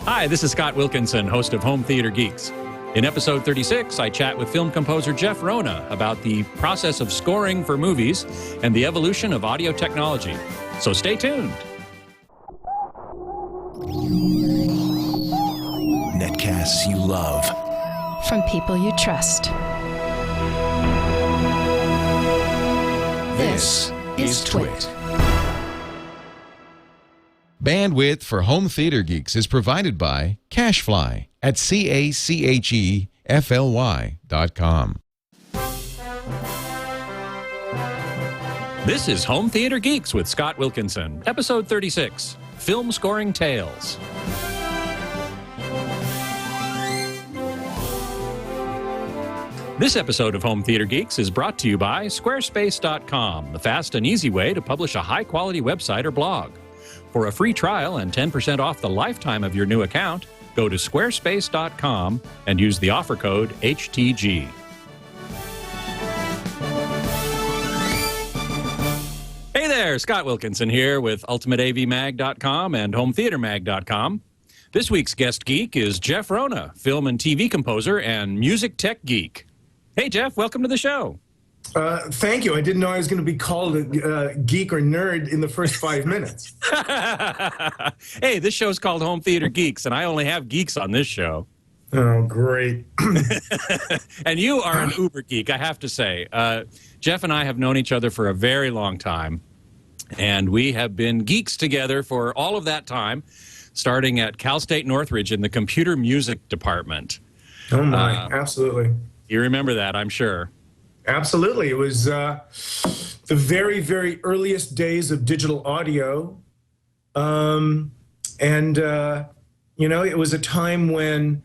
Hi, this is Scott Wilkinson, host of Home Theater Geeks. In episode 36, I chat with film composer Jeff Rona about the process of scoring for movies and the evolution of audio technology. So stay tuned. Netcasts you love. From people you trust. This is Twit. Bandwidth for Home Theater Geeks is provided by CacheFly at CacheFly.com. This is Home Theater Geeks with Scott Wilkinson, episode 36, Film Scoring Tales. This episode of Home Theater Geeks is brought to you by Squarespace.com, the fast and easy way to publish a high-quality website or blog. For a free trial and 10% off the lifetime of your new account, go to squarespace.com and use the offer code HTG. Hey there, Scott Wilkinson here with UltimateAVMag.com and HomeTheaterMag.com. This week's guest geek is Jeff Rona, film and TV composer and music tech geek. Hey, Jeff, welcome to the show. Thank you. I didn't know I was going to be called a geek or nerd in the first 5 minutes. Hey, this show's called Home Theater Geeks, and I only have geeks on this show. Oh, great. And you are an uber geek, I have to say. Jeff and I have known each other for a very long time, and we have been geeks together for all of that time, starting at Cal State Northridge in the computer music department. Oh, my. Absolutely. You remember that, I'm sure. Absolutely. It was the very, very earliest days of digital audio. You know, it was a time when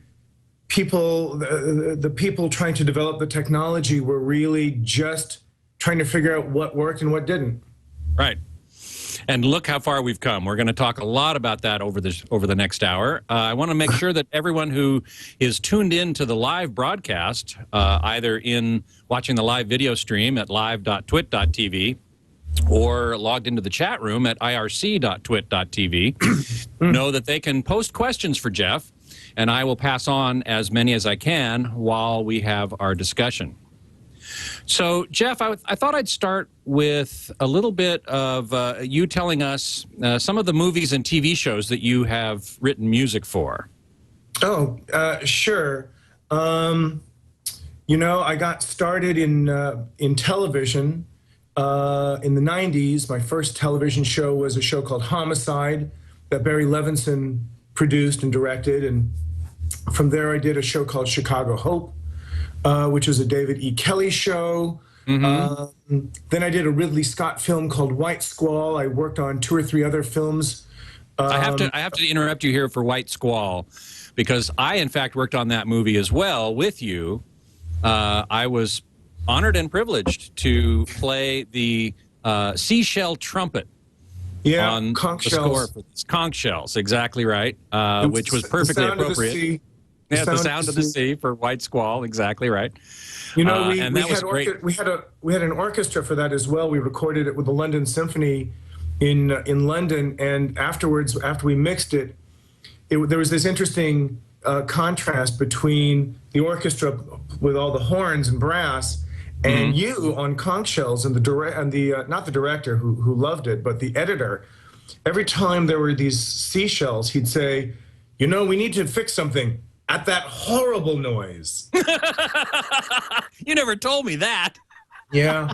people, the people trying to develop the technology were really just trying to figure out what worked and what didn't. Right. And look how far we've come. We're going to talk a lot about that over the next hour. I want to make sure that everyone who is tuned in to the live broadcast, either in watching the live video stream at live.twit.tv or logged into the chat room at irc.twit.tv, know that they can post questions for Jeff, and I will pass on as many as I can while we have our discussion. So, Jeff, I thought I'd start with a little bit of you telling us some of the movies and TV shows that you have written music for. Oh, sure. You know, I got started in television in the 90s. My first television show was a show called Homicide that Barry Levinson produced and directed. And from there, I did a show called Chicago Hope, which was a David E. Kelly show. Mm-hmm. Then I did a Ridley Scott film called White Squall. I worked on 2 or 3 other films. I have to interrupt you here for White Squall, because I, in fact, worked on that movie as well with you. I was honored and privileged to play the seashell trumpet. Yeah, on conch the shells. Score for this. Conch shells, exactly right, which was perfectly appropriate. Yeah, the sound of the sea for White Squall, exactly right. You know, we had an orchestra for that as well. We recorded it with the London Symphony in London, and afterwards, after we mixed it, there was this interesting contrast between the orchestra with all the horns and brass, and you on conch shells, and not the director who loved it, but the editor. Every time there were these seashells, he'd say, "You know, we need to fix something at that horrible noise." You never told me that. Yeah.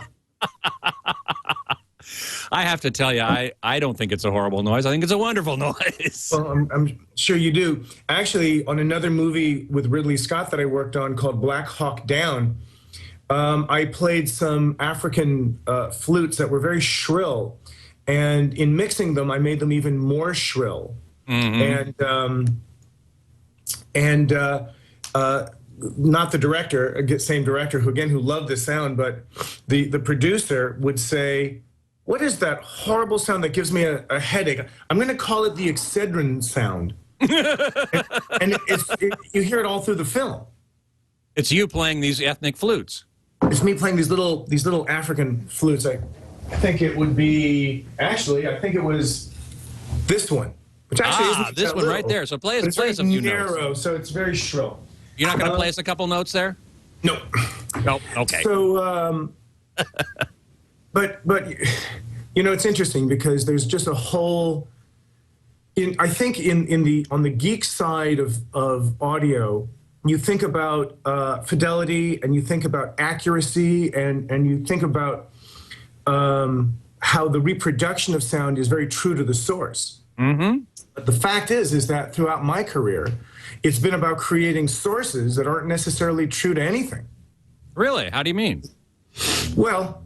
I have to tell you, I don't think it's a horrible noise. I think it's a wonderful noise. Well, I'm sure you do. Actually, on another movie with Ridley Scott that I worked on called Black Hawk Down, I played some African flutes that were very shrill. And in mixing them, I made them even more shrill. Mm-hmm. And not the director, same director who loved the sound, but the producer would say, "What is that horrible sound that gives me a headache? I'm going to call it the Excedrin sound." and you hear it all through the film. It's you playing these ethnic flutes. It's me playing these little African flutes. I think it would be, actually, I think it was this one. which actually isn't this that one right little, there. So play but it's us a very few notes. narrow, so it's very shrill. You're not going to play us a couple notes there? No. No. Okay. So, but you know, it's interesting because there's just a whole. I think on the geek side of audio, you think about fidelity and you think about accuracy and you think about how the reproduction of sound is very true to the source. Mm-hmm. But the fact is that throughout my career, it's been about creating sources that aren't necessarily true to anything. Really? How do you mean? Well,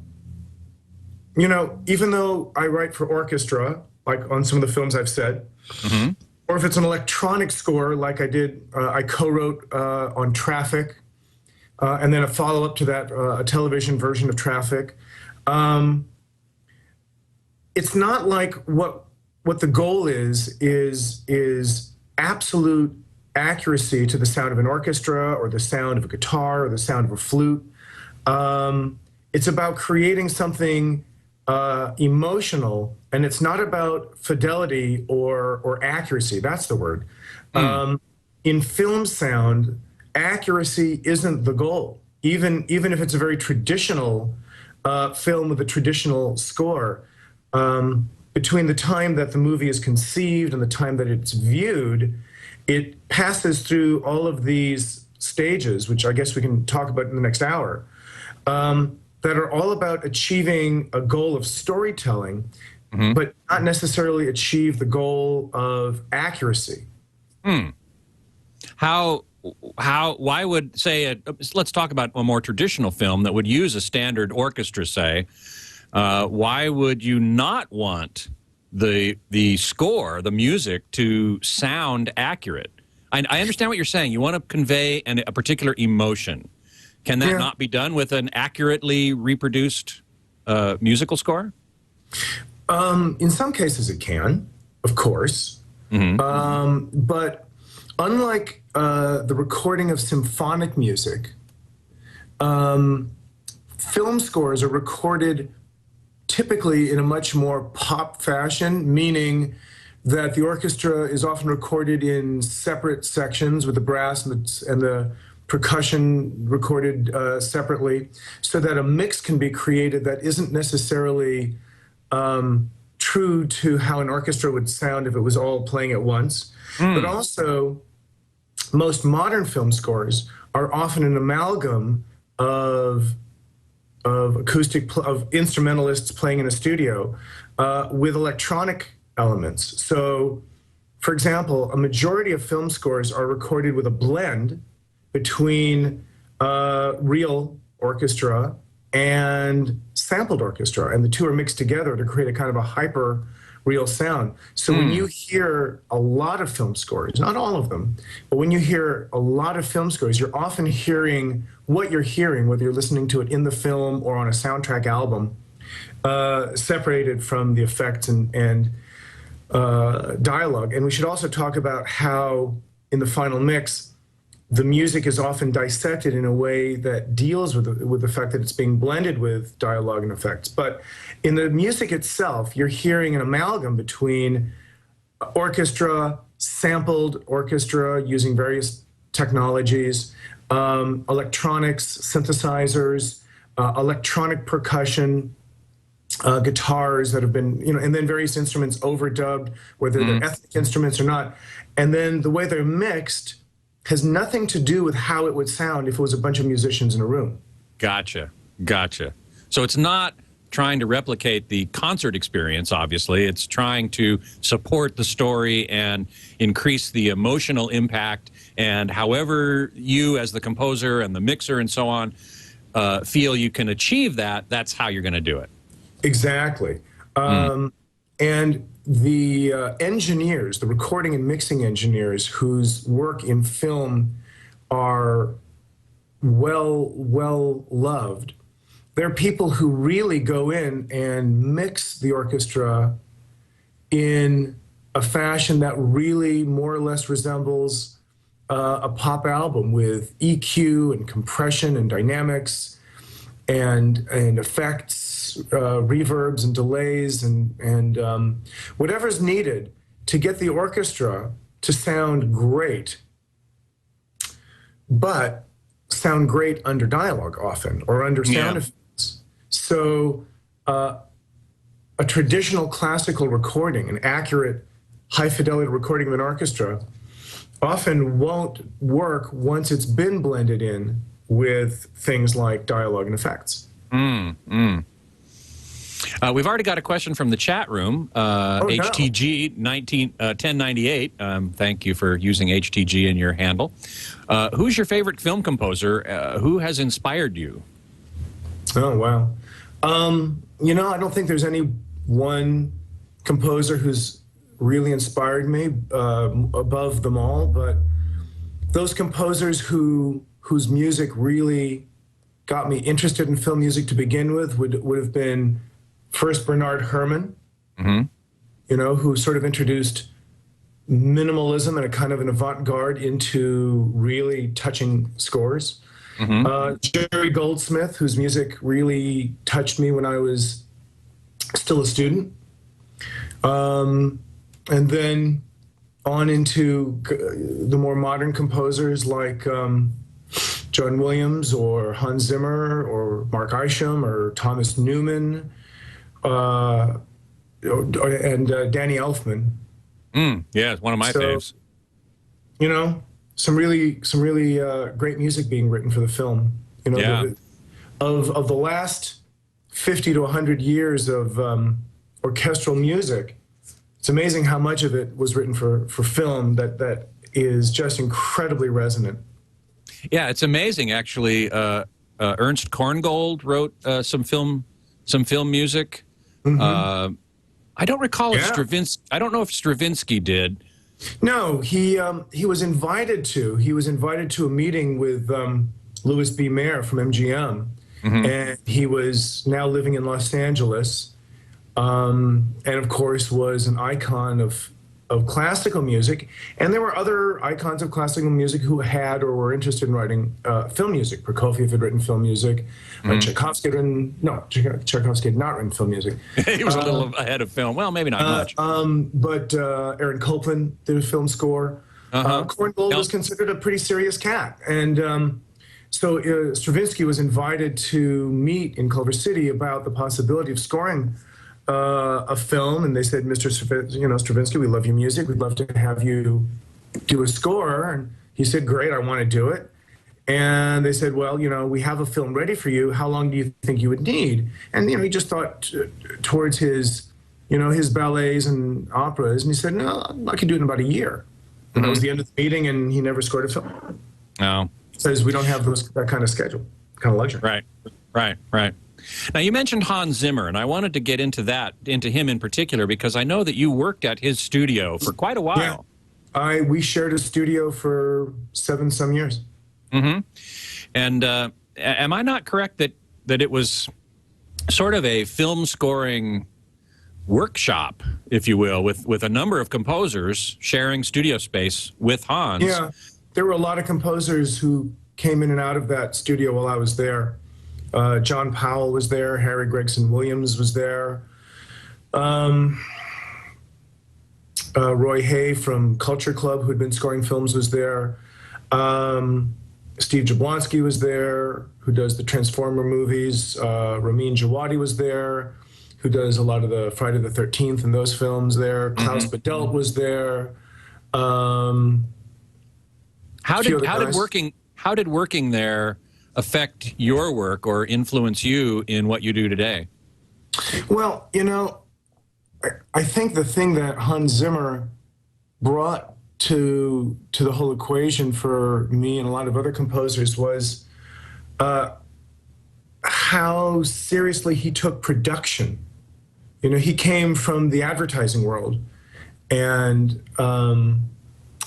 you know, even though I write for orchestra, like on some of the films I've said, mm-hmm. or if it's an electronic score, like I did, I co-wrote on Traffic, and then a follow-up to that, a television version of Traffic. It's not like what the goal is absolute accuracy to the sound of an orchestra or the sound of a guitar or the sound of a flute. It's about creating something emotional, and it's not about fidelity or accuracy. That's the word. In film sound, accuracy isn't the goal. Even if it's a very traditional film with a traditional score, between the time that the movie is conceived and the time that it's viewed, it passes through all of these stages, which I guess we can talk about in the next hour, that are all about achieving a goal of storytelling, mm-hmm. but not necessarily achieve the goal of accuracy. Why would, say, let's talk about a more traditional film that would use a standard orchestra, say, why would you not want the score, the music, to sound accurate? I understand what you're saying. You want to convey a particular emotion. Can that not be done with an accurately reproduced musical score? In some cases it can, of course. Mm-hmm. But unlike the recording of symphonic music, film scores are recorded typically in a much more pop fashion, meaning that the orchestra is often recorded in separate sections with the brass and the percussion recorded separately, so that a mix can be created that isn't necessarily true to how an orchestra would sound if it was all playing at once. But also, most modern film scores are often an amalgam of instrumentalists playing in a studio with electronic elements. So, for example, a majority of film scores are recorded with a blend between real orchestra and sampled orchestra, and the two are mixed together to create a kind of a hyper real sound. So when you hear a lot of film scores, not all of them, but when you hear a lot of film scores, you're often hearing what you're hearing, whether you're listening to it in the film or on a soundtrack album, separated from the effects and dialogue. And we should also talk about how in the final mix, the music is often dissected in a way that deals with the fact that it's being blended with dialogue and effects. But in the music itself, you're hearing an amalgam between orchestra, sampled orchestra using various technologies, electronics, synthesizers, electronic percussion, guitars that have been, and then various instruments overdubbed, whether they're ethnic instruments or not. And then the way they're mixed has nothing to do with how it would sound if it was a bunch of musicians in a room. Gotcha. So it's not trying to replicate the concert experience, obviously. It's trying to support the story and increase the emotional impact, and however you as the composer and the mixer and so on feel you can achieve that, that's how you're going to do it. Exactly. And the engineers, the recording and mixing engineers whose work in film are well loved, they're people who really go in and mix the orchestra in a fashion that really more or less resembles a pop album, with EQ and compression and dynamics and effects, reverbs and delays and whatever's needed to get the orchestra to sound great, but sound great under dialogue often or under sound effects. So a traditional classical recording, an accurate, high-fidelity recording of an orchestra, often won't work once it's been blended in with things like dialogue and effects. We've already got a question from the chat room. HTG 1098. Thank you for using HTG in your handle. Who's your favorite film composer? Who has inspired you? Oh, wow. You know, I don't think there's any one composer who's really inspired me above them all, but those composers whose music really got me interested in film music to begin with would have been first Bernard Herrmann, you know, who sort of introduced minimalism and a kind of an avant-garde into really touching scores. Jerry Goldsmith, whose music really touched me when I was still a student. And then on into the more modern composers like John Williams or Hans Zimmer or Mark Isham or Thomas Newman and Danny Elfman. Yeah, one of my faves. You know, some really great music being written for the film. You know, of the last 50 to 100 years of orchestral music, it's amazing how much of it was written for film that is just incredibly resonant. Yeah, it's amazing actually. Ernst Korngold wrote some film music. I don't recall if Stravinsky. I don't know if Stravinsky did. No, he was invited to. He was invited to a meeting with Louis B. Mayer from MGM, and he was now living in Los Angeles, and of course was an icon of classical music. And there were other icons of classical music who had or were interested in writing film music. Prokofiev had written film music. Tchaikovsky had written, Tchaikovsky had not written film music. He was a little ahead of film. Well, maybe not much. But Aaron Copland did a film score. Korngold was considered a pretty serious cat. And so Stravinsky was invited to meet in Culver City about the possibility of scoring a film, and they said, Mr. Stravinsky, we love your music. We'd love to have you do a score. And he said, great, I want to do it. And they said, well, you know, we have a film ready for you. How long do you think you would need? And, you know, he just thought towards his, you know, his ballets and operas. And he said, no, I could do it in about a year. And that was the end of the meeting, and he never scored a film. No. He says, we don't have that kind of schedule, kind of luxury. Right. Now, you mentioned Hans Zimmer, and I wanted to get into him in particular, because I know that you worked at his studio for quite a while. Yeah. We shared a studio for 7-some years. And am I not correct that it was sort of a film scoring workshop, if you will, with a number of composers sharing studio space with Hans? Yeah, there were a lot of composers who came in and out of that studio while I was there. John Powell was there, Harry Gregson Williams was there. Roy Hay from Culture Club, who had been scoring films, was there. Steve Jablonsky was there, who does the Transformer movies. Ramin Djawadi was there, who does a lot of the Friday the 13th and those films there. Klaus Badelt was there. How did working there affect your work or influence you in what you do today? Well, you know, I think the thing that Hans Zimmer brought to the whole equation for me and a lot of other composers was how seriously he took production. You know, he came from the advertising world, and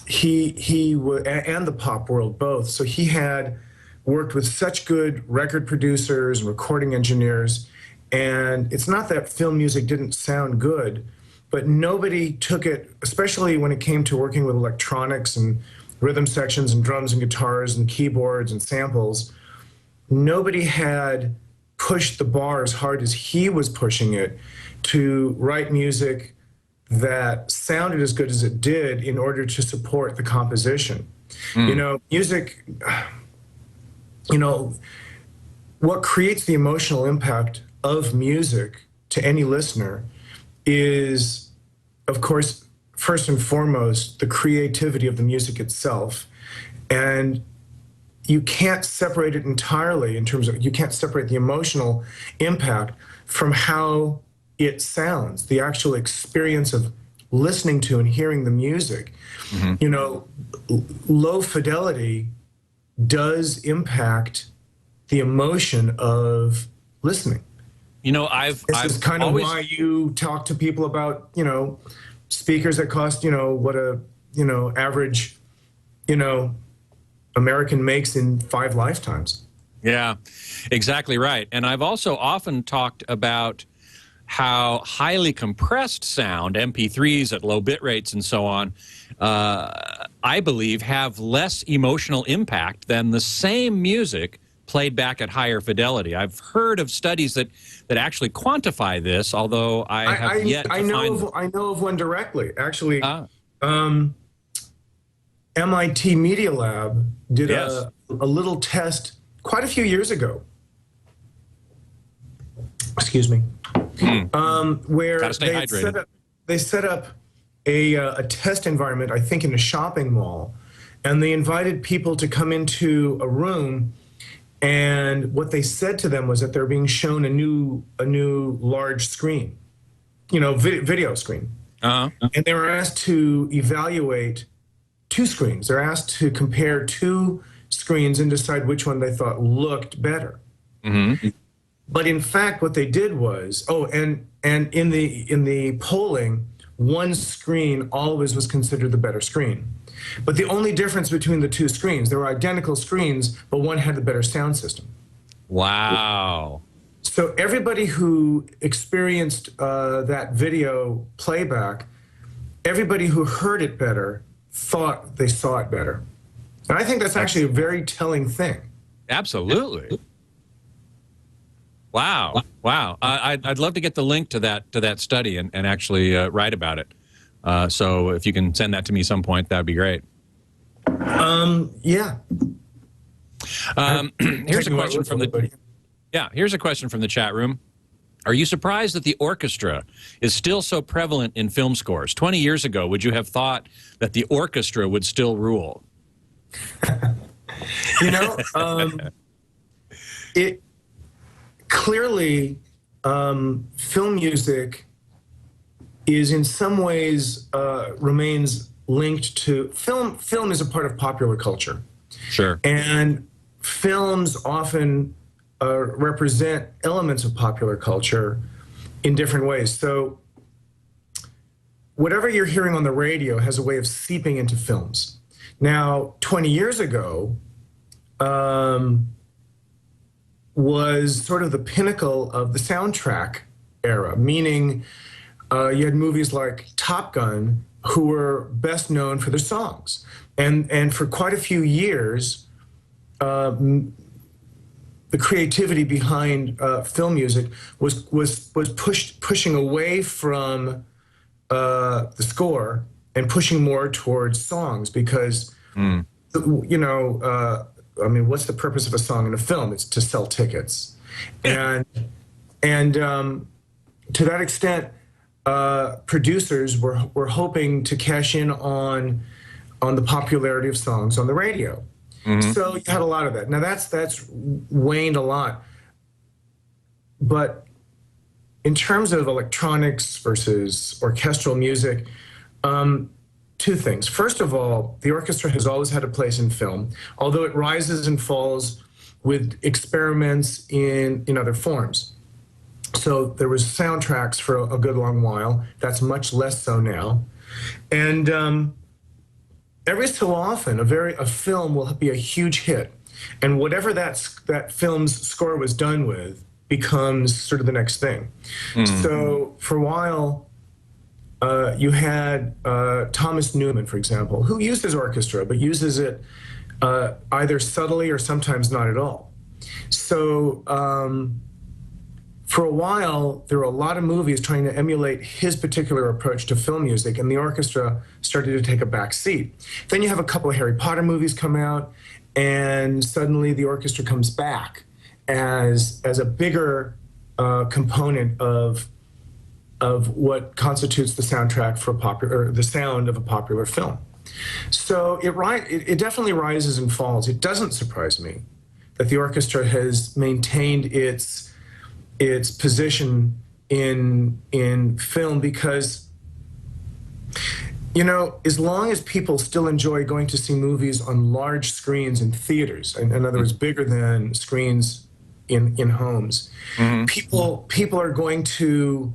he and the pop world both. So he had worked with such good record producers and recording engineers, and it's not that film music didn't sound good, but nobody took it, especially when it came to working with electronics and rhythm sections and drums and guitars and keyboards and samples. Nobody had pushed the bar as hard as he was pushing it to write music that sounded as good as it did in order to support the composition. You know, music, you know, what creates the emotional impact of music to any listener is, of course, first and foremost, the creativity of the music itself. And you can't separate it entirely in terms of, you can't separate the emotional impact from how it sounds, the actual experience of listening to and hearing the music. You know, low fidelity does impact the emotion of listening. You know, This is kind of why you talk to people about, you know, speakers that cost, you know, what a, you know, average, you know, American makes in 5 lifetimes. Yeah, exactly right. And I've also often talked about how highly compressed sound, MP3s at low bit rates and so on, I believe have less emotional impact than the same music played back at higher fidelity. I've heard of studies that actually quantify this, although I have yet to find... I know of one directly. Actually, MIT Media Lab did a little test quite a few years ago. Excuse me. Where they set up a test environment, I think in a shopping mall, and they invited people to come into a room, and what they said to them was that they're being shown a new large screen, you know, video screen. And they were asked to evaluate 2 screens. They're asked to compare 2 screens and decide which one they thought looked better. But in fact, what they did was, and in the polling, one screen always was considered the better screen. But the only difference between the 2 screens, they were identical screens, but one had the better sound system. Wow. So everybody who experienced that video playback, everybody who heard it better thought they saw it better. And I think that's actually a very telling thing. Absolutely. Wow. Wow. I'd love to get the link to that study and actually write about it. So if you can send that to me some point, that would be great. Yeah. Here's a question from here's a question from the chat room. Are you surprised that the orchestra is still so prevalent in film scores? 20 years ago, would you have thought that the orchestra would still rule? You know, it clearly, film music is in some ways remains linked to film. Film is a part of popular culture. Sure. And films often represent elements of popular culture in different ways. So whatever you're hearing on the radio has a way of seeping into films. Now, 20 years ago, was sort of the pinnacle of the soundtrack era, meaning you had movies like Top Gun, who were best known for their songs. And for quite a few years, the creativity behind film music was pushing away from the score and pushing more towards songs because, you know, I mean, what's the purpose of a song in a film? It's to sell tickets. And to that extent, producers were hoping to cash in on the popularity of songs on the radio. So you had a lot of that. Now that's waned a lot. But in terms of electronics versus orchestral music, 2 things. First of all, the orchestra has always had a place in film, although it rises and falls with experiments in other forms. So there was soundtracks for a good long while. That's much less so now. And every so often, a film will be a huge hit, and whatever that film's score was done with becomes sort of the next thing. So for a while, you had Thomas Newman, for example, who used his orchestra, but uses it either subtly or sometimes not at all. So for a while, there were a lot of movies trying to emulate his particular approach to film music, and the orchestra started to take a back seat. Then you have a couple of Harry Potter movies come out, and suddenly the orchestra comes back as a bigger component of what constitutes the soundtrack for the sound of a popular film. So it definitely rises and falls. It doesn't surprise me that the orchestra has maintained its position in film, because, you know, as long as people still enjoy going to see movies on large screens in theaters, in other words, bigger than screens in homes, people are going to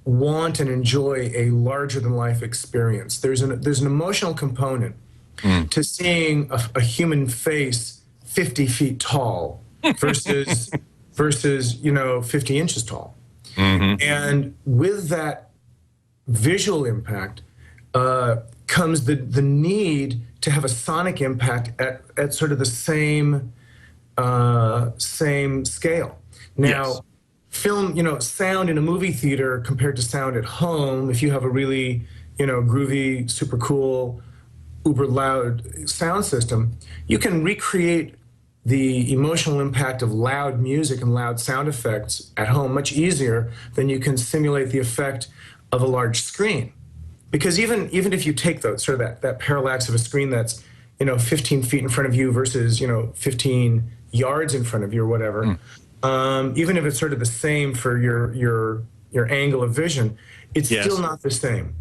want and enjoy a larger than life experience. There's an emotional component to seeing a human face 50 feet tall versus 50 inches tall. And with that visual impact comes the need to have a sonic impact at sort of the same scale. Now, film, sound in a movie theater compared to sound at home, if you have a really, groovy, super cool, uber loud sound system, you can recreate the emotional impact of loud music and loud sound effects at home much easier than you can simulate the effect of a large screen. Because even if you take that parallax of a screen that's 15 feet in front of you versus 15 yards in front of you or whatever, even if it's sort of the same for your angle of vision, it's still not the same.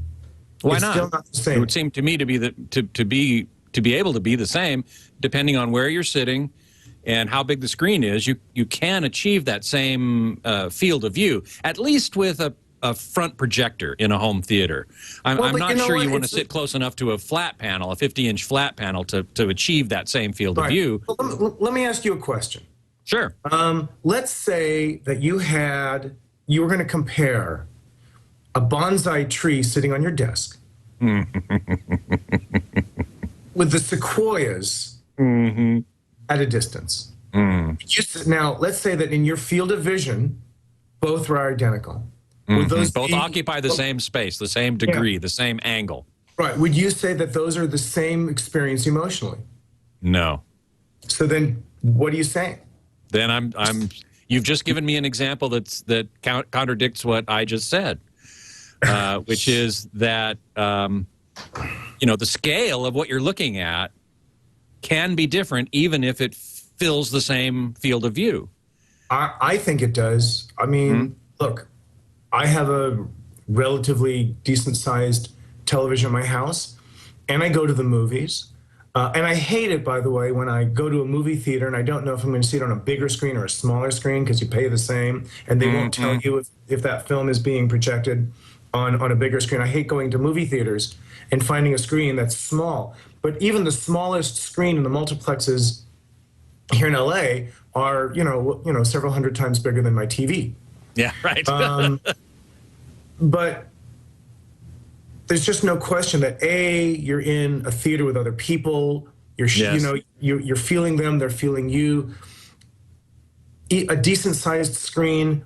Why it's not? Still not the same. It would seem to me to be able to be the same, depending on where you're sitting and how big the screen is. You can achieve that same field of view, at least with a front projector in a home theater. I'm not sure you want to sit close enough to a flat panel, a 50-inch flat panel, to achieve that same field of view. Well, let me ask you a question. Sure. Let's say that you were going to compare a bonsai tree sitting on your desk with the sequoias at a distance. Now, let's say that in your field of vision, both are identical. Would those both occupy the same space, the same degree, the same angle. Right. Would you say that those are the same experience emotionally? No. So then, what are you saying? Then you've just given me an example that contradicts what I just said, which is that the scale of what you're looking at can be different, even if it fills the same field of view. I think it does. I mean, look, I have a relatively decent-sized television in my house, and I go to the movies. And I hate it, by the way, when I go to a movie theater and I don't know if I'm going to see it on a bigger screen or a smaller screen, because you pay the same, and they won't tell you if that film is being projected on a bigger screen. I hate going to movie theaters and finding a screen that's small. But even the smallest screen in the multiplexes here in LA are, several hundred times bigger than my TV. Yeah, right. But there's just no question that you're in a theater with other people. You're feeling them, they're feeling you. A decent-sized screen.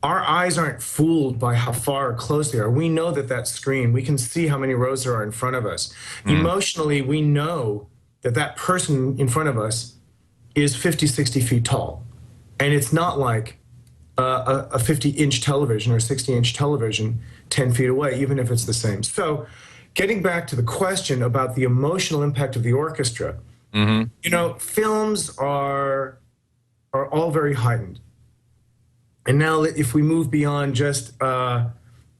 Our eyes aren't fooled by how far or close they are. We know that screen, we can see how many rows there are in front of us. Emotionally, we know that person in front of us is 50, 60 feet tall. And it's not like a 50-inch television or 60-inch television 10 feet away, even if it's the same. So getting back to the question about the emotional impact of the orchestra, films are all very heightened. And now if we move beyond just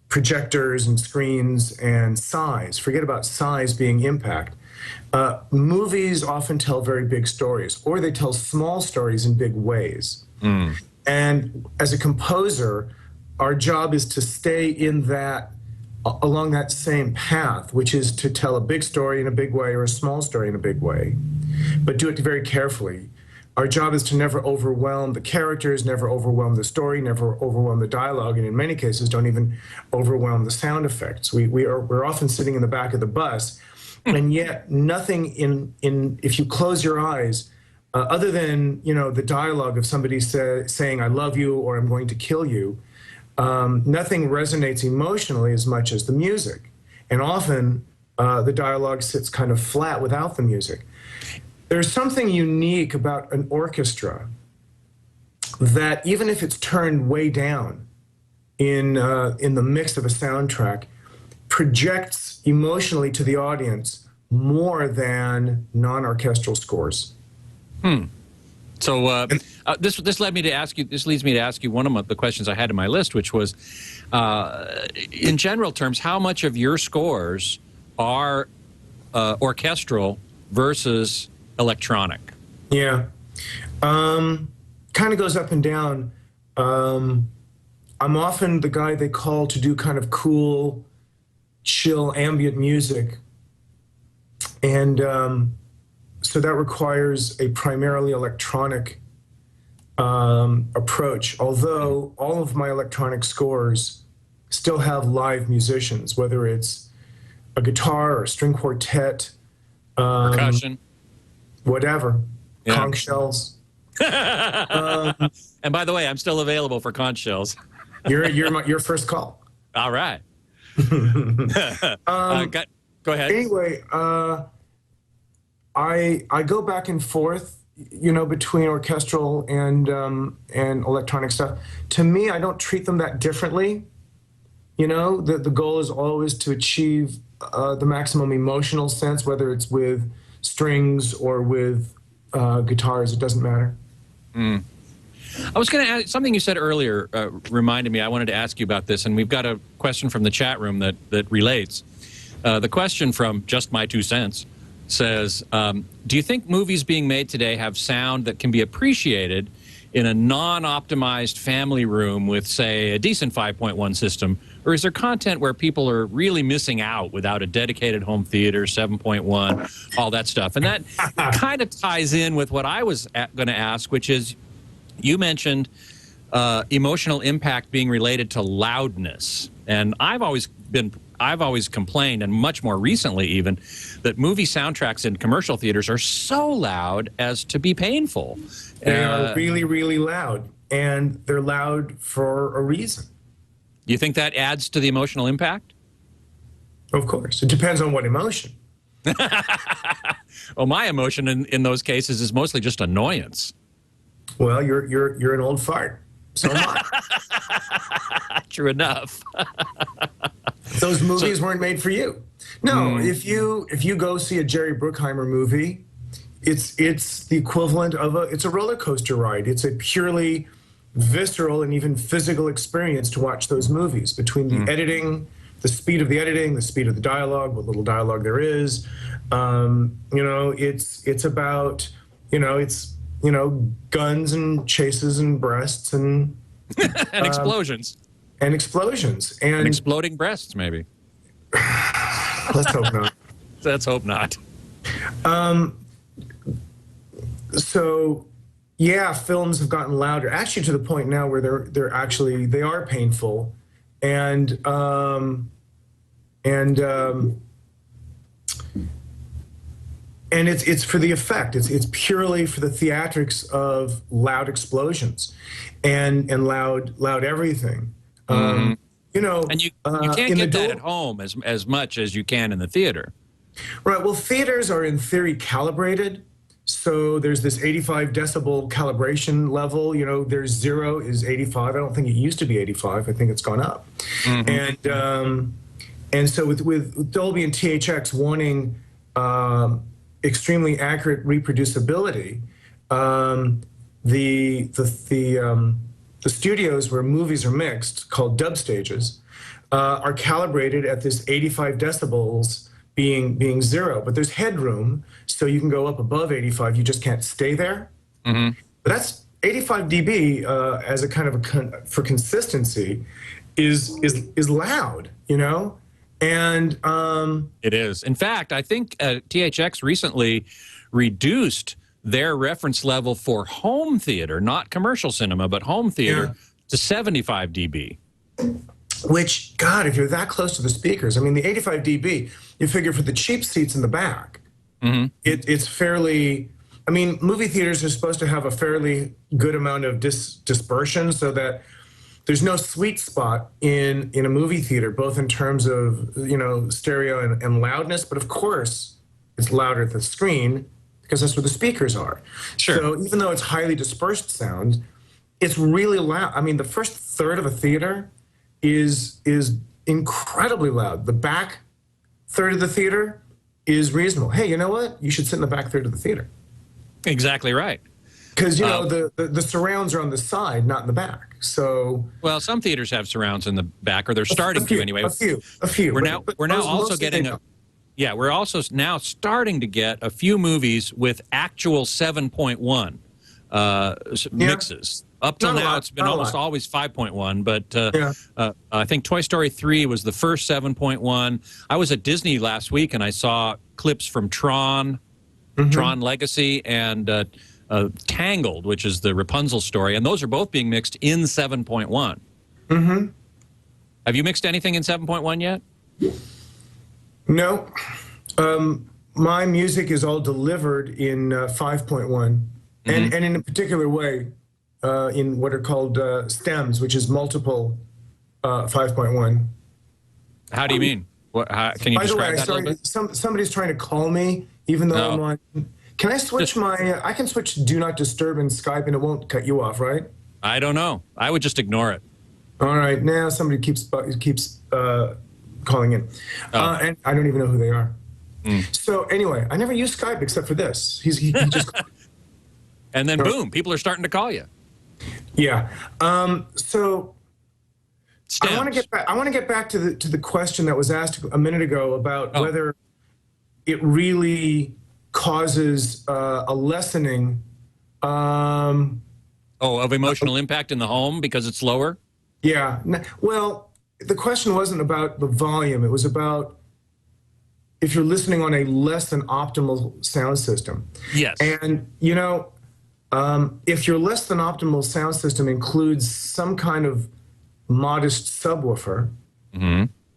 projectors and screens and size, forget about size being impact. Movies often tell very big stories, or they tell small stories in big ways. And as a composer, our job is to stay along that same path, which is to tell a big story in a big way or a small story in a big way, but do it very carefully. Our job is to never overwhelm the characters, never overwhelm the story, never overwhelm the dialogue, and in many cases don't even overwhelm the sound effects. We're often sitting in the back of the bus, and yet nothing if you close your eyes, other than, the dialogue of somebody saying, I love you, or I'm going to kill you, nothing resonates emotionally as much as the music. And often the dialogue sits kind of flat without the music. There's something unique about an orchestra that even if it's turned way down in the mix of a soundtrack, projects emotionally to the audience more than non-orchestral scores. So this leads me to ask you one of the questions I had in my list, which was, in general terms, how much of your scores are orchestral versus electronic? Yeah, kind of goes up and down. I'm often the guy they call to do kind of cool, chill, ambient music, and so that requires a primarily electronic approach, although all of my electronic scores still have live musicians, whether it's a guitar or a string quartet, Percussion, whatever, yeah. conch shells. And by the way, I'm still available for conch shells. You're your first call. All right. Go ahead. Anyway, I go back and forth, between orchestral and electronic stuff. To me, I don't treat them that differently. The goal is always to achieve the maximum emotional sense, whether it's with strings or with guitars. It doesn't matter. I was going to ask something you said earlier. Reminded me. I wanted to ask you about this, and we've got a question from the chat room that relates. The question from Just My 2 Cents says, do you think movies being made today have sound that can be appreciated in a non-optimized family room with, say, a decent 5.1 system? Or is there content where people are really missing out without a dedicated home theater, 7.1, all that stuff? And that kind of ties in with what I was going to ask, which is, you mentioned emotional impact being related to loudness. And I've always complained, and much more recently even, that movie soundtracks in commercial theaters are so loud as to be painful. They are really, really loud, and they're loud for a reason. Do you think that adds to the emotional impact? Of course. It depends on what emotion. Well, my emotion in those cases is mostly just annoyance. Well, you're an old fart. So am I. True enough. Those movies weren't made for you. No, if you go see a Jerry Bruckheimer movie, it's the equivalent of it's a roller coaster ride. It's a purely visceral and even physical experience to watch those movies, between the editing, the speed of the editing, the speed of the dialogue, what little dialogue there is. It's about, guns and chases and breasts and and explosions. And explosions. And exploding breasts, maybe. Let's hope not. Let's hope not. So, yeah, films have gotten louder, actually to the point now where they are painful, and it's for the effect. It's purely for the theatrics of loud explosions, and loud everything. And you can't get that at home as much as you can in the theater. Right. Well, theaters are in theory calibrated. So there's this 85 decibel calibration level. There's 0 is 85. I don't think it used to be 85. I think it's gone up. And so with Dolby and THX wanting extremely accurate reproducibility, the studios where movies are mixed, called dub stages, are calibrated at this 85 decibels being 0. But there's headroom, so you can go up above 85. You just can't stay there. But that's 85 dB as a kind of for consistency is loud, And it is. In fact, I think THX recently reduced their reference level for home theater, not commercial cinema, but home theater, to 75 dB. Which, God, if you're that close to the speakers, I mean, the 85 dB, you figure for the cheap seats in the back, it's fairly I mean, movie theaters are supposed to have a fairly good amount of dispersion so that there's no sweet spot in a movie theater, both in terms of, stereo and loudness, but of course it's louder at the screen because that's where the speakers are. Sure. So even though it's highly dispersed sound, it's really loud. I mean, the first third of a theater is incredibly loud. The back third of the theater is reasonable. Hey, you know what? You should sit in the back third of the theater. Exactly right. Because, the surrounds are on the side, not in the back. So, well, some theaters have surrounds in the back, or they're starting to anyway. A few. We're now also getting we're also now starting to get a few movies with actual 7.1 mixes. Up till now, it's been almost always 5.1, but I think Toy Story 3 was the first 7.1. I was at Disney last week, and I saw clips from Tron, Tron Legacy, and Tangled, which is the Rapunzel story, and those are both being mixed in 7.1. Have you mixed anything in 7.1 yet? No. My music is all delivered in 5.1, and in a particular way, in what are called stems, which is multiple 5.1. How do you mean? Can you describe that a little bit? Somebody's trying to call me, even though I'm on. Can I switch I can switch Do Not Disturb in Skype, and it won't cut you off, right? I don't know. I would just ignore it. All right. Now somebody keeps calling in, and I don't even know who they are. So anyway, I never use Skype except for this. He just. And then boom, people are starting to call you. Yeah. So Stems. I want to get back to the question that was asked a minute ago about whether it really causes a lessening. Of emotional impact in the home because it's lower? Yeah. Well, the question wasn't about the volume. It was about if you're listening on a less than optimal sound system. Yes. And, if your less than optimal sound system includes some kind of modest subwoofer,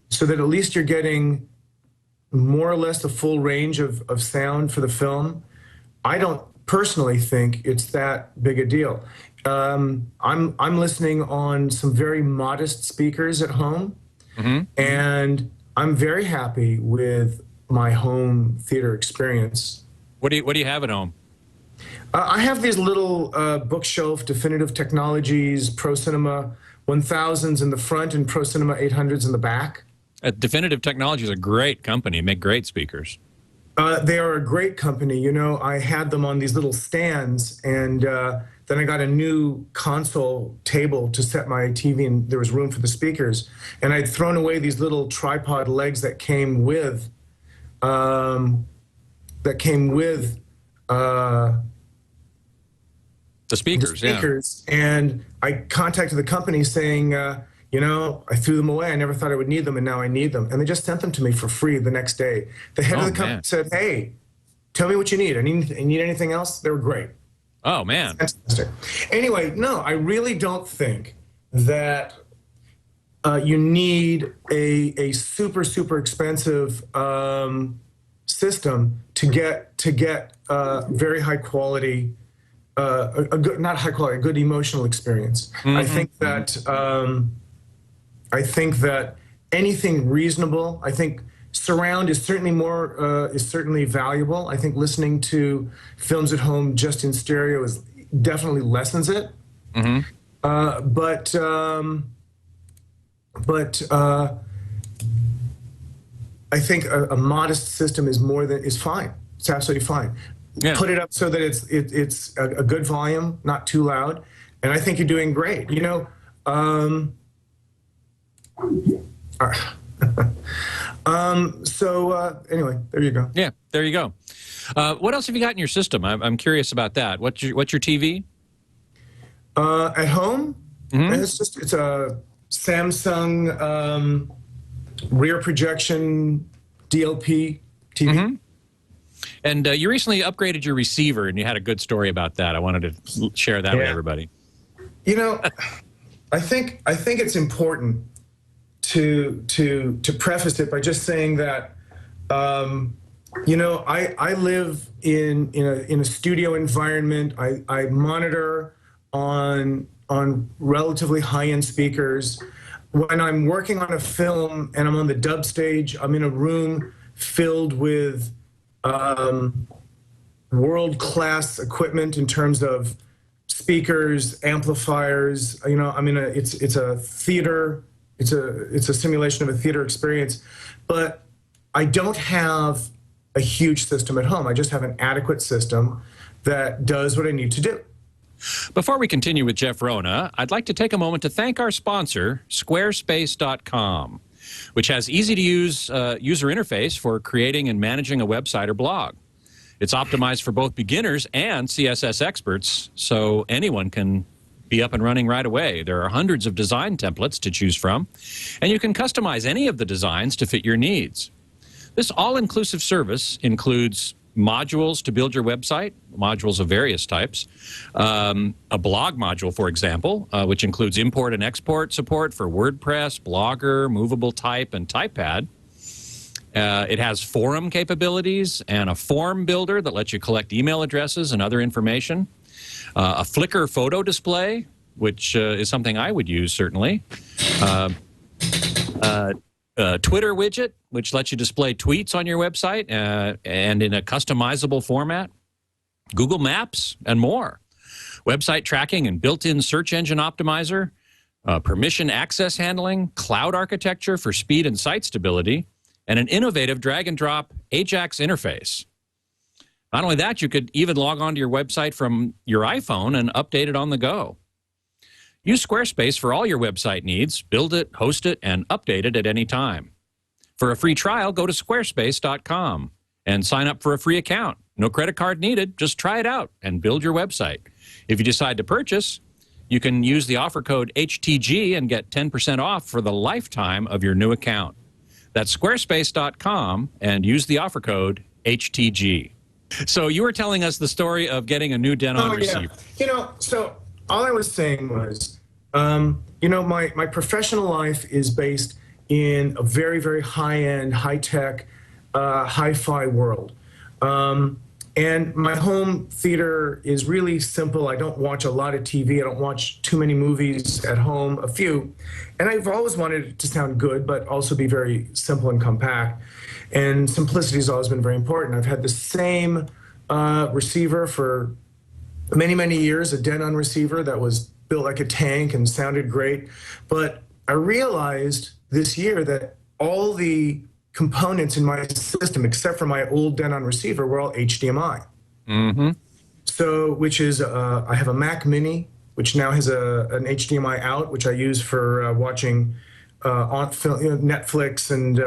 so that at least you're getting more or less the full range of sound for the film, I don't personally think it's that big a deal. I'm listening on some very modest speakers at home, and I'm very happy with my home theater experience. What do you have at home? I have these little bookshelf Definitive Technologies Pro Cinema 1000s in the front and Pro Cinema 800s in the back. Definitive Technology is a great company. Make great speakers. They are a great company. I had them on these little stands, and then I got a new console table to set my TV, and there was room for the speakers. And I'd thrown away these little tripod legs that came with the speakers. And I contacted the company saying, I threw them away. I never thought I would need them, and now I need them. And they just sent them to me for free the next day. The head of the company said, "Hey, tell me what you need. I need anything else?" They were great. Oh, man. Fantastic. Anyway, no, I really don't think that you need a super, super expensive system to get very high quality, a good emotional experience. I think that anything reasonable. I think surround is certainly valuable. I think listening to films at home just in stereo definitely lessens it. But I think a modest system is fine. It's absolutely fine. Yeah. Put it up so that it's a good volume, not too loud, and I think you're doing great. Anyway, there you go. Yeah, there you go. What else have you got in your system? I'm curious about that. What's your TV? At home, it's a Samsung rear projection DLP TV. And you recently upgraded your receiver, and you had a good story about that. I wanted to share that with everybody. I think it's important to preface it by just saying that You know, I live in a studio environment. I monitor on relatively high-end speakers. When I'm working on a film and I'm on the dub stage, I'm in a room filled with world-class equipment in terms of speakers, amplifiers. You know, it's a theater. It's a simulation of a theater experience, but I don't have a huge system at home. I just have an adequate system that does what I need to do. Before we continue with Jeff Rona, I'd like to take a moment to thank our sponsor, Squarespace.com, which has easy-to-use user interface for creating and managing a website or blog. It's optimized for both beginners and CSS experts, so anyone can be up and running right away. There are hundreds of design templates to choose from, and you can customize any of the designs to fit your needs. This all-inclusive service includes modules to build your website, modules of various types, a blog module, for example, which includes import and export support for WordPress, Blogger, Movable Type, and TypePad. It has forum capabilities and a form builder that lets you collect email addresses and other information. A Flickr photo display, which is something I would use, certainly. Twitter widget, which lets you display tweets on your website and in a customizable format. Google Maps, and more. Website tracking and built-in search engine optimizer. Permission access handling, cloud architecture for speed and site stability, and an innovative drag-and-drop AJAX interface. Not only that, you could even log onto your website from your iPhone and update it on the go. Use Squarespace for all your website needs. Build it, host it, and update it at any time. For a free trial, go to squarespace.com and sign up for a free account. No credit card needed. Just try it out and build your website. If you decide to purchase, you can use the offer code HTG and get 10% off for the lifetime of your new account. That's squarespace.com and use the offer code HTG. So you were telling us the story of getting a new Denon receiver. You know, so all I was saying was, you know, my professional life is based in a very, very high-end, high-tech, hi-fi world. And my home theater is really simple. I don't watch a lot of TV. I don't watch too many movies at home, a few. And I've always wanted it to sound good, but also be very simple and compact. And simplicity has always been very important. I've had the same receiver for many, many years, a Denon receiver that was built like a tank and sounded great. But I realized this year that all the components in my system, except for my old Denon receiver, were all HDMI. Mm-hmm. So, which is, I have a Mac Mini, which now has an HDMI out, which I use for watching Netflix and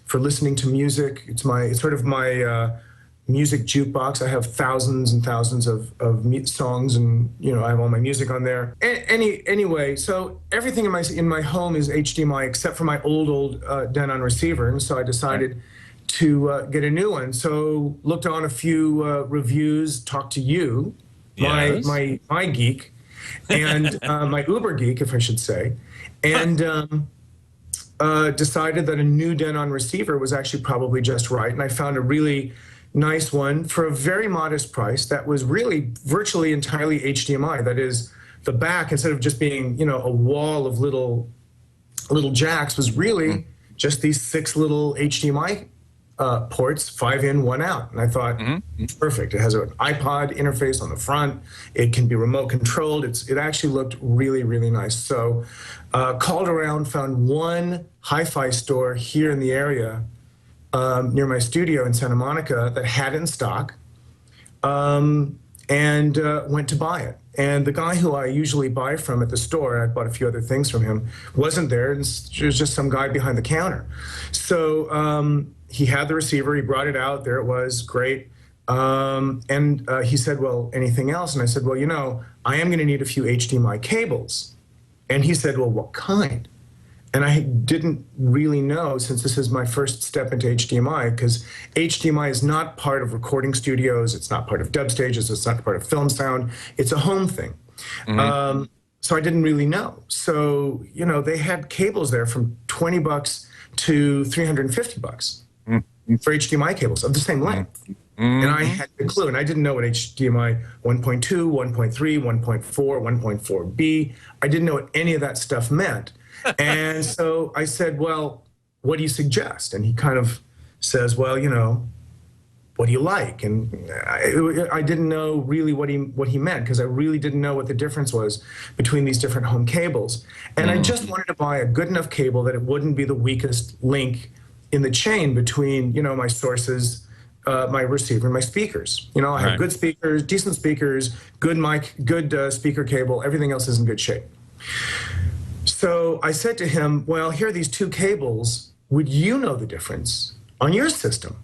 for listening to music. It's sort of my music jukebox. I have thousands and thousands of songs, and you know, I have all my music on there. Anyway, so everything in my home is HDMI except for my old Denon receiver, and so I decided to get a new one. So looked on a few reviews, talked to you, Yes. my geek, and my Uber geek, if I should say, and decided that a new Denon receiver was actually probably just right, and I found a really nice one for a very modest price that was really virtually entirely HDMI. That is, the back, instead of just being, you know, a wall of little jacks, was really just these 6 little HDMI ports, 5 in, 1 out. And I thought, perfect. It has an iPod interface on the front. It can be remote controlled. It actually looked really, really nice. So called around, found one hi-fi store here in the area near my studio in Santa Monica that had it in stock, and went to buy it. And the guy who I usually buy from at the store, I bought a few other things from him, wasn't there. It was just some guy behind the counter. So he had the receiver, he brought it out, there it was, great. And he said, well, anything else? And I said, well, you know, I am gonna need a few HDMI cables. And he said, well, what kind? And I didn't really know, since this is my first step into HDMI, because HDMI is not part of recording studios, it's not part of dub stages, it's not part of film sound, it's a home thing. So I didn't really know. So, you know, they had cables there from $20 to $350. for HDMI cables of the same length. And I had a clue, and I didn't know what HDMI 1.2, 1.3, 1.4, 1.4b. I didn't know what any of that stuff meant. And so I said, well, what do you suggest? And he kind of says, well, you know, what do you like? And I didn't know really what he meant, because I really didn't know what the difference was between these different home cables. And I just wanted to buy a good enough cable that it wouldn't be the weakest link in the chain between, you know, my sources, my receiver, and my speakers. You know, I have good speakers, decent speakers, good mic, good speaker cable. Everything else is in good shape. So I said to him, well, here are these two cables. Would you know the difference on your system?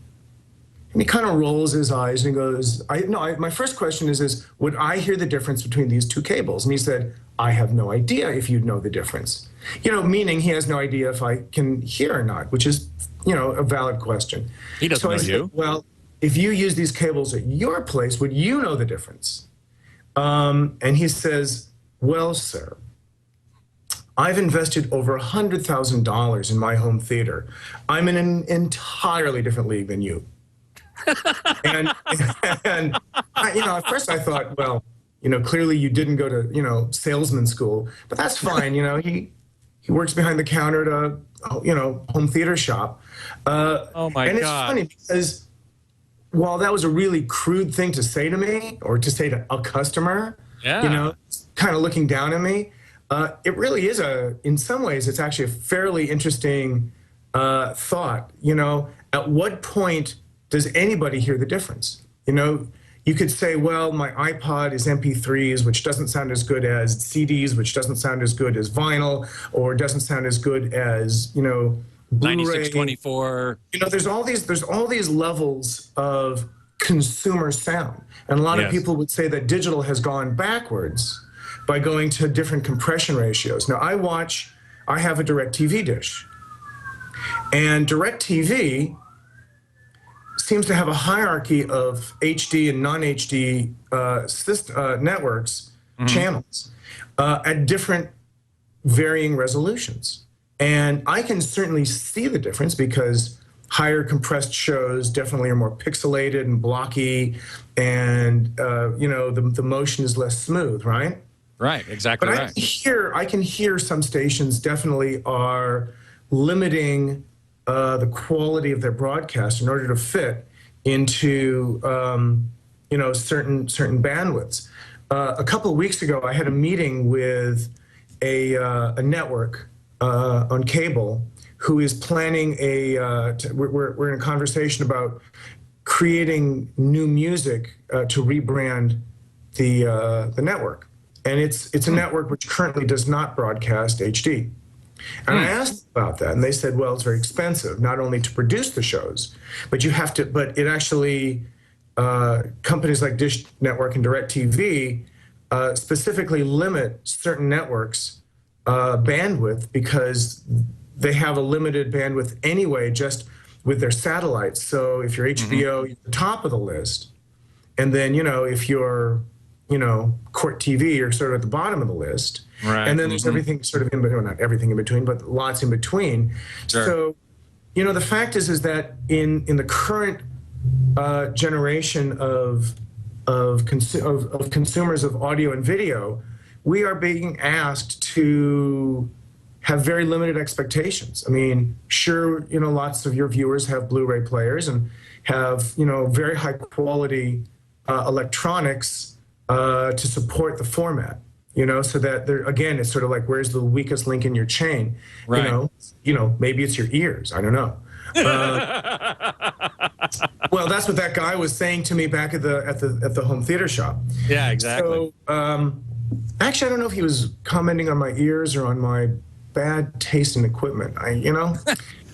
And he kind of rolls his eyes and he goes, my first question is, would I hear the difference between these two cables? And he said, I have no idea if you'd know the difference. You know, meaning he has no idea if I can hear or not, which is, you know, a valid question. He doesn't know you. Well, if you use these cables at your place, would you know the difference? And he says, well, sir, I've invested over $100,000 in my home theater. I'm in an entirely different league than you. and you know, at first I thought, well, you know, clearly you didn't go to, you know, salesman school, but that's fine. You know, he works behind the counter at a, you know, home theater shop. Oh my God. And it's funny because while that was a really crude thing to say to me, or to say to a customer, you know, kind of looking down at me, it really is in some ways, it's actually a fairly interesting thought. You know, at what point does anybody hear the difference? You know, you could say, well, my iPod is MP3s, which doesn't sound as good as CDs, which doesn't sound as good as vinyl, or doesn't sound as good as, you know, Blu-ray. 9624. You know, there's all these levels of consumer sound. And a lot of people would say that digital has gone backwards by going to different compression ratios. Now, I have a DirecTV dish. And DirecTV seems to have a hierarchy of HD and non-HD networks, channels, at different varying resolutions. And I can certainly see the difference because higher compressed shows definitely are more pixelated and blocky, and you know, the motion is less smooth, right? Right, exactly but right. I can hear some stations definitely are limiting the quality of their broadcast in order to fit into you know, certain bandwidths. A couple of weeks ago, I had a meeting with a network on cable who is planning we're in a conversation about creating new music to rebrand the network. And it's a network which currently does not broadcast HD. And I asked about that, and they said, well, it's very expensive, not only to produce the shows, but it actually, companies like Dish Network and DirecTV specifically limit certain networks' bandwidth because they have a limited bandwidth anyway, just with their satellites. So if you're HBO, you're top of the list. And then, you know, if you're, you know, Court TV, you're sort of at the bottom of the list. Right. And then there's everything sort of in between, well, not everything in between, but lots in between. Sure. So, you know, the fact is that in the current generation of consumers of audio and video, we are being asked to have very limited expectations. I mean, sure, you know, lots of your viewers have Blu-ray players and have, you know, very high quality electronics to support the format. You know, so that there again, it's sort of like, where's the weakest link in your chain? Right. You know, maybe it's your ears. I don't know. Well, that's what that guy was saying to me back at the home theater shop. Yeah, exactly. So, actually, I don't know if he was commenting on my ears or on my bad taste in equipment. You know.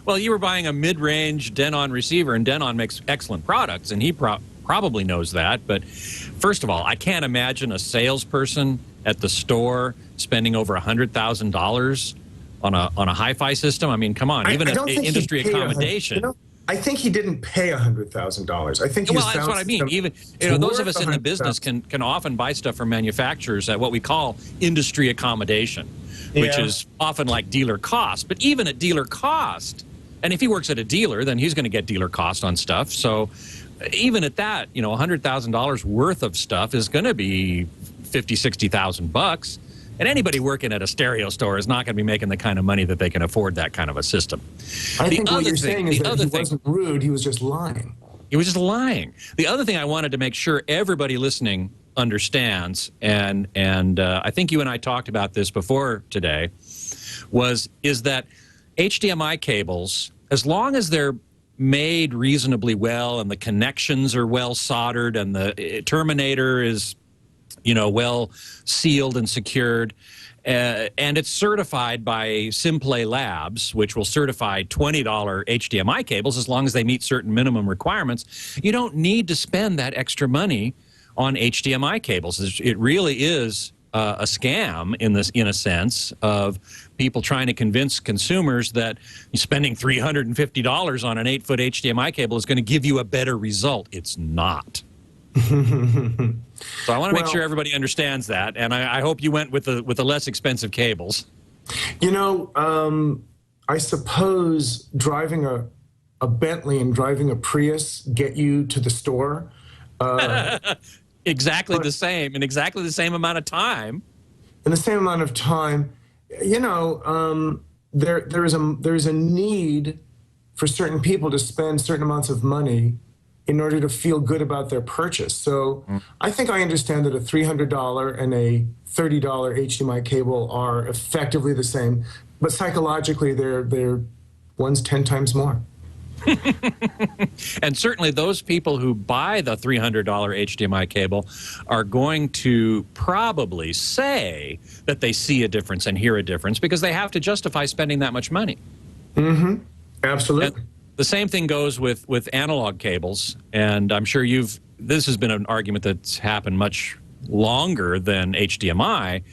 Well, you were buying a mid-range Denon receiver, and Denon makes excellent products, and he probably knows that. But first of all, I can't imagine a salesperson at the store spending over $100,000 on a hi-fi system. I mean, come on, even an industry accommodation. You know, I think he didn't pay $100,000. I think well, that's what I mean. Even, you know, those of us in the business can often buy stuff from manufacturers at what we call industry accommodation, which is often like dealer cost. But even at dealer cost, And if he works at a dealer, then he's going to get dealer cost on stuff. So even at that, you know, $100,000 worth of stuff is going to be $50,000-$60,000. And anybody working at a stereo store is not going to be making the kind of money that they can afford that kind of a system. I think what you're saying is that he wasn't rude, he was just lying. He was just lying. The other thing I wanted to make sure everybody listening understands, and I think you and I talked about this before today, is that HDMI cables, as long as they're made reasonably well and the connections are well soldered and the terminator is, you know, well sealed and secured, and it's certified by Simplay Labs, which will certify $20 HDMI cables as long as they meet certain minimum requirements. You don't need to spend that extra money on HDMI cables. It really is a scam in a sense of people trying to convince consumers that spending $350 on an 8-foot HDMI cable is going to give you a better result. It's not. So I want to make sure everybody understands that, and I hope you went with the less expensive cables. You know, I suppose driving a Bentley and driving a Prius get you to the store. Exactly the same, in exactly the same amount of time. In the same amount of time, you know, there is a need for certain people to spend certain amounts of money in order to feel good about their purchase. So I think I understand that a $300 and a $30 HDMI cable are effectively the same, but psychologically they're one's 10 times more. And certainly those people who buy the $300 HDMI cable are going to probably say that they see a difference and hear a difference because they have to justify spending that much money. Mm-hmm. Absolutely. And the same thing goes with analog cables, and I'm sure this has been an argument that's happened much longer than HDMI.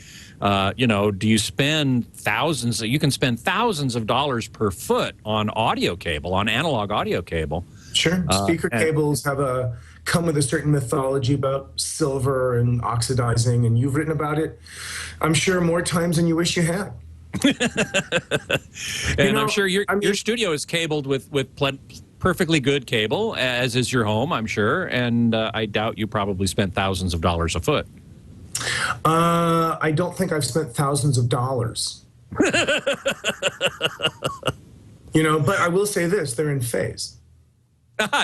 You know, do you spend thousands? You can spend thousands of dollars per foot on audio cable, on analog audio cable. Sure. Speaker cables come with a certain mythology about silver and oxidizing, and you've written about it, I'm sure, more times than you wish you had. And I'm sure your studio is cabled with perfectly good cable, as is your home, I'm sure, and I doubt you probably spent thousands of dollars a foot. I don't think I've spent thousands of dollars. You know, but I will say this, they're in phase.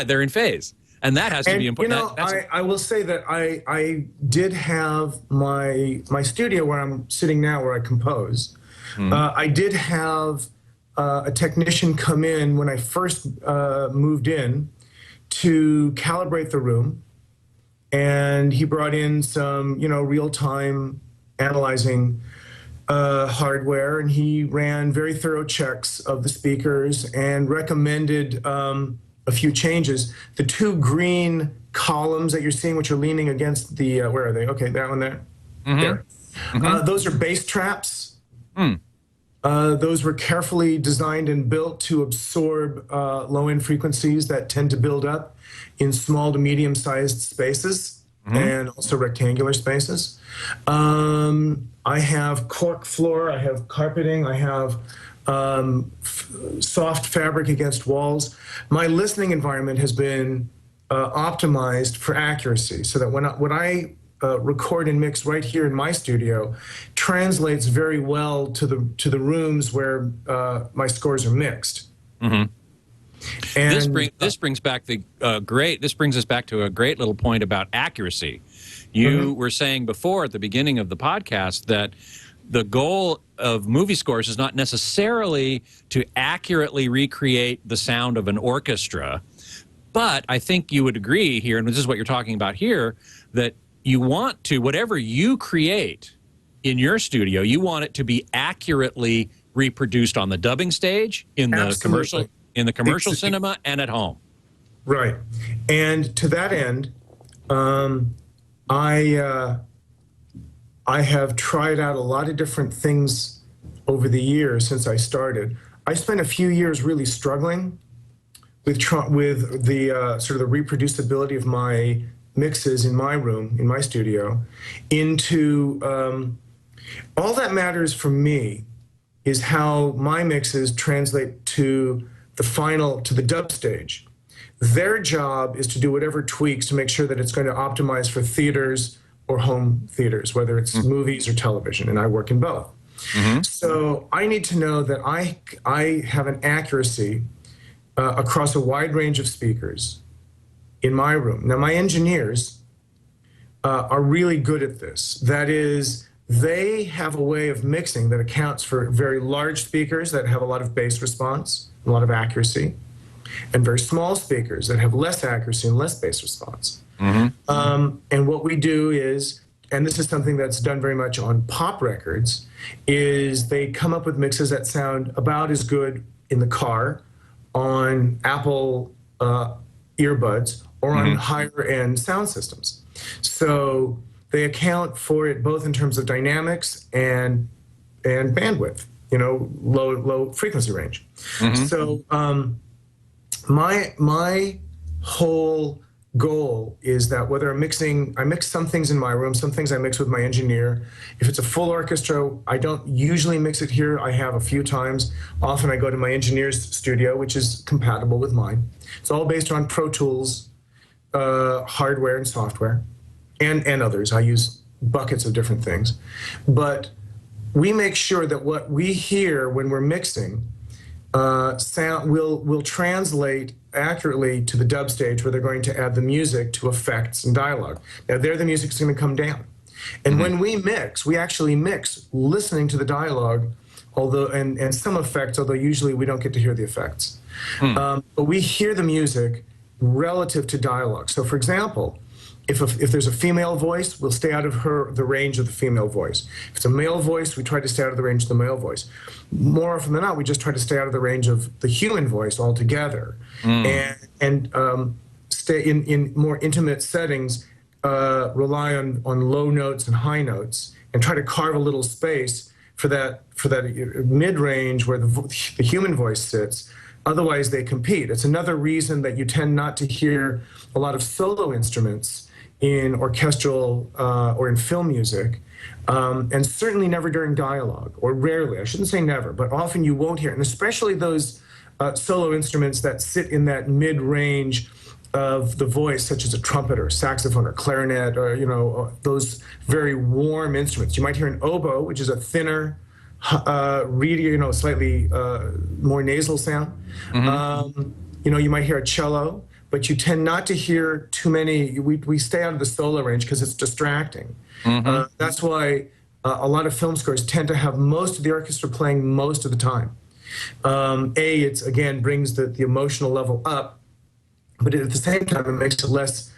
They're in phase. And that has to be important. You know, I will say that I did have my studio where I'm sitting now, where I compose. I did have a technician come in when I first moved in to calibrate the room, and he brought in some, you know, real-time analyzing hardware, and he ran very thorough checks of the speakers and recommended a few changes. The two green columns that you're seeing, which are leaning against the, where are they? Okay, that one there. There. Those are bass traps. Those were carefully designed and built to absorb low-end frequencies that tend to build up in small to medium-sized spaces and also rectangular spaces. I have cork floor, I have carpeting, I have soft fabric against walls. My listening environment has been optimized for accuracy, so that when I record and mix right here in my studio, translates very well to the rooms where my scores are mixed. And this brings back this brings us back to a great little point about accuracy. You were saying before at the beginning of the podcast that the goal of movie scores is not necessarily to accurately recreate the sound of an orchestra, but I think you would agree here, and this is what you're talking about here, that you want to, whatever you create in your studio, you want it to be accurately reproduced on the dubbing stage, in the commercial cinema, and at home. Right. And to that end, I have tried out a lot of different things over the years since I started. I spent a few years really struggling with the sort of the reproducibility of my mixes in my room, in my studio, into all that matters for me is how my mixes translate to the final to the dub stage. Their job is to do whatever tweaks to make sure that it's going to optimize for theaters or home theaters, whether it's movies or television, and I work in both. So I need to know that I have an accuracy across a wide range of speakers in my room. Now, my engineers are really good at this. That is, they have a way of mixing that accounts for very large speakers that have a lot of bass response, a lot of accuracy, and very small speakers that have less accuracy and less bass response. And what we do is, and this is something that's done very much on pop records, is they come up with mixes that sound about as good in the car, on Apple earbuds, or on higher end sound systems. So they account for it both in terms of dynamics and bandwidth, low frequency range. So my whole goal is that whether I mix some things in my room, some things I mix with my engineer. If it's a full orchestra, I don't usually mix it here. I have a few times. Often I go to my engineer's studio, which is compatible with mine. It's all based on Pro Tools, hardware and software, and others. I use buckets of different things. But we make sure that what we hear when we're mixing sound will translate accurately to the dub stage, where they're going to add the music to effects and dialogue. Now there the music's going to come down. And when we mix, we actually mix listening to the dialogue, although and some effects, although usually we don't get to hear the effects. But we hear the music relative to dialogue. So for example, if there's a female voice, we'll stay out of the range of the female voice. If it's a male voice, we try to stay out of the range of the male voice. More often than not, we just try to stay out of the range of the human voice altogether. And stay in more intimate settings, rely on low notes and high notes, and try to carve a little space for that mid-range where the human voice sits. Otherwise, they compete. It's another reason that you tend not to hear a lot of solo instruments in orchestral or in film music, and certainly never during dialogue, or rarely. I shouldn't say never, but often you won't hear it, and especially those solo instruments that sit in that mid-range of the voice, such as a trumpet or saxophone or clarinet, or those very warm instruments. You might hear an oboe, which is a thinner, reedier, slightly more nasal sound. You might hear a cello, but you tend not to hear too many. We stay out of the solo range because it's distracting. That's why a lot of film scores tend to have most of the orchestra playing most of the time. It's again brings the emotional level up, but at the same time it makes it less.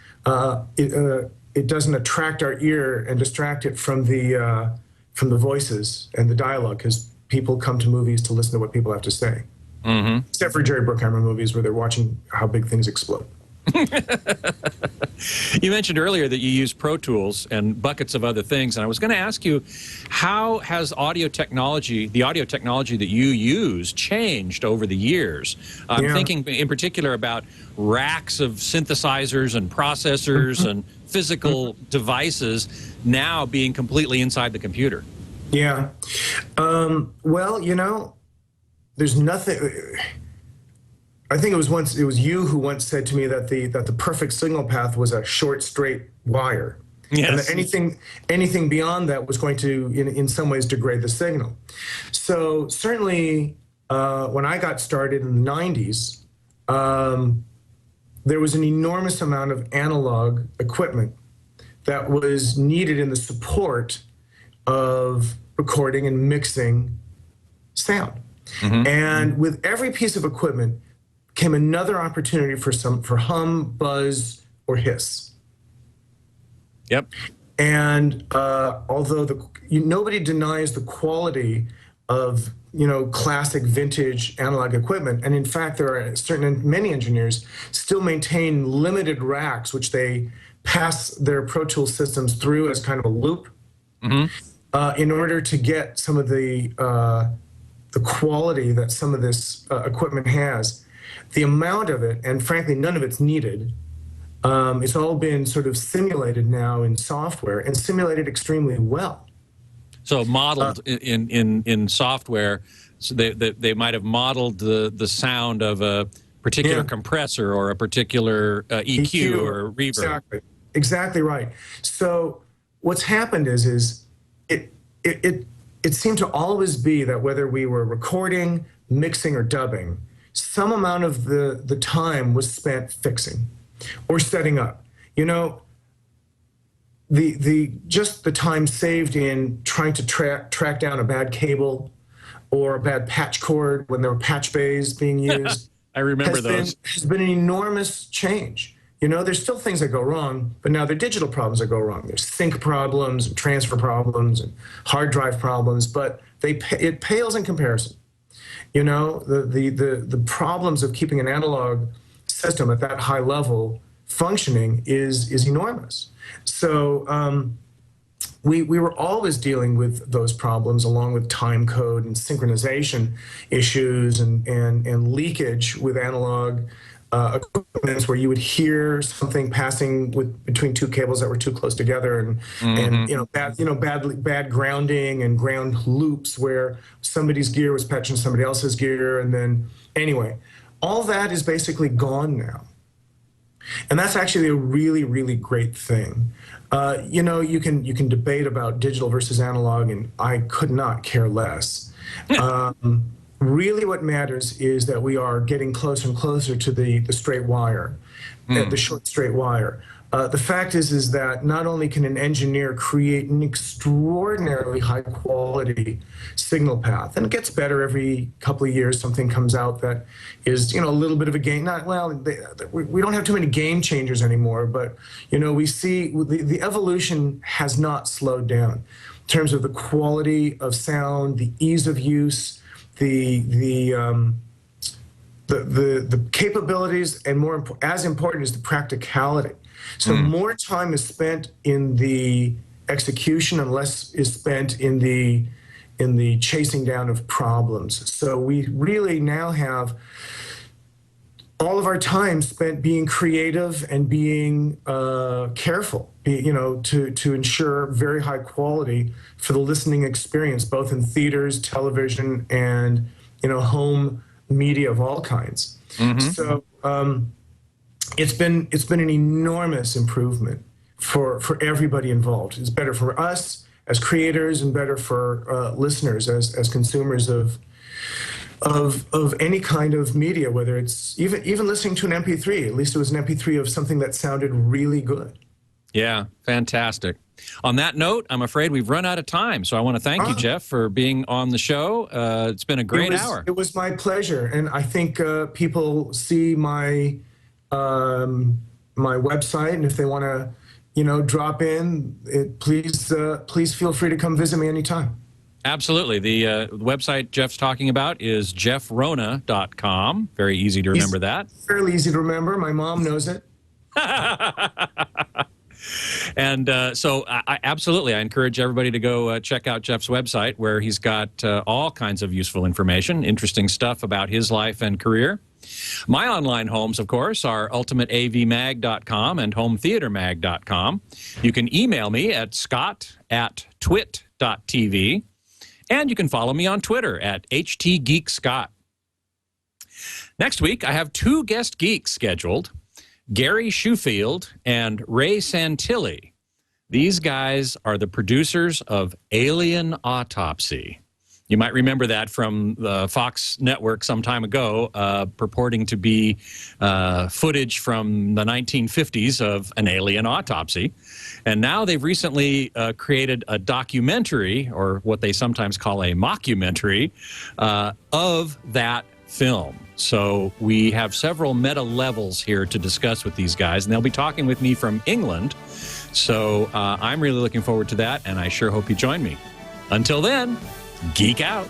It doesn't attract our ear and distract it from the voices and the dialogue, because people come to movies to listen to what people have to say. Except for Jerry Bruckheimer movies where they're watching how big things explode. You mentioned earlier that you use Pro Tools and buckets of other things, and I was going to ask you, how has the audio technology that you use changed over the years? I'm thinking in particular about racks of synthesizers and processors and physical devices now being completely inside the computer. Yeah. Well, there's nothing. I think it was you who once said to me that the perfect signal path was a short, straight wire. Yes. And that anything beyond that was going to, in some ways, degrade the signal. So certainly, when I got started in the 90s, there was an enormous amount of analog equipment that was needed in the support of recording and mixing sound. And with every piece of equipment came another opportunity for hum, buzz, or hiss. Yep. And although nobody denies the quality of classic vintage analog equipment, and in fact there are many engineers still maintain limited racks which they pass their Pro Tools systems through as kind of a loop in order to get some of the quality that some of this equipment has. The amount of it, and frankly none of it's needed, it's all been sort of simulated now in software, and simulated extremely well. So modeled in software So they might have modeled the sound of a particular compressor or a particular EQ or reverb. Exactly right. So what's happened is it seemed to always be that whether we were recording, mixing, or dubbing, some amount of the time was spent fixing or setting up. You know, just the time saved in trying to track down a bad cable or a bad patch cord when there were patch bays being used. I remember those. Has been an enormous change. You know, there's still things that go wrong, but now there are digital problems that go wrong. There's sync problems, and transfer problems, and hard drive problems, but it pales in comparison. You know, the problems of keeping an analog system at that high level functioning is enormous. So we were always dealing with those problems, along with time code and synchronization issues and leakage with analog equipment, where you would hear something passing between two cables that were too close together, and bad grounding and ground loops where somebody's gear was patching somebody else's gear, and then anyway, all that is basically gone now. And that's actually a really, really great thing. You know, you can debate about digital versus analog, and I could not care less. Really what matters is that we are getting closer and closer to the straight wire, the short straight wire. The fact is that not only can an engineer create an extraordinarily high quality signal path, and it gets better every couple of years, something comes out that is, you know, a little bit of a game. We don't have too many game changers anymore, but, you know, we see the evolution has not slowed down in terms of the quality of sound, the ease of use, the capabilities, and as important is the practicality. So more time is spent in the execution and less is spent in the chasing down of problems. So we really now have all of our time spent being creative and being careful, you know, to ensure very high quality for the listening experience, both in theaters, television, and, you know, home media of all kinds. So it's been an enormous improvement for everybody involved. It's better for us as creators and better for listeners as consumers of any kind of media, whether it's even listening to an MP3. At least it was an MP3 of something that sounded really good. Yeah, fantastic. On that note, I'm afraid we've run out of time, so I want to thank you, Jeff, for being on the show. It's been a great hour. It was my pleasure, and I think people see my website, and if they want to, you know, drop in, please feel free to come visit me anytime. Absolutely. The website Jeff's talking about is jeffrona.com. Very easy to remember that. Fairly easy to remember. My mom knows it. And so absolutely, I encourage everybody to go check out Jeff's website, where he's got all kinds of useful information, interesting stuff about his life and career. My online homes, of course, are ultimateavmag.com and hometheatermag.com. You can email me at scott@twit.tv, and you can follow me on Twitter at htgeekscott. Next week, I have two guest geeks scheduled, Gary Shoefield and Ray Santilli. These guys are the producers of Alien Autopsy. You might remember that from the Fox network some time ago, purporting to be footage from the 1950s of an alien autopsy. And now they've recently created a documentary, or what they sometimes call a mockumentary, of that film. So we have several meta levels here to discuss with these guys, and they'll be talking with me from England. So I'm really looking forward to that, and I sure hope you join me. Until then, geek out.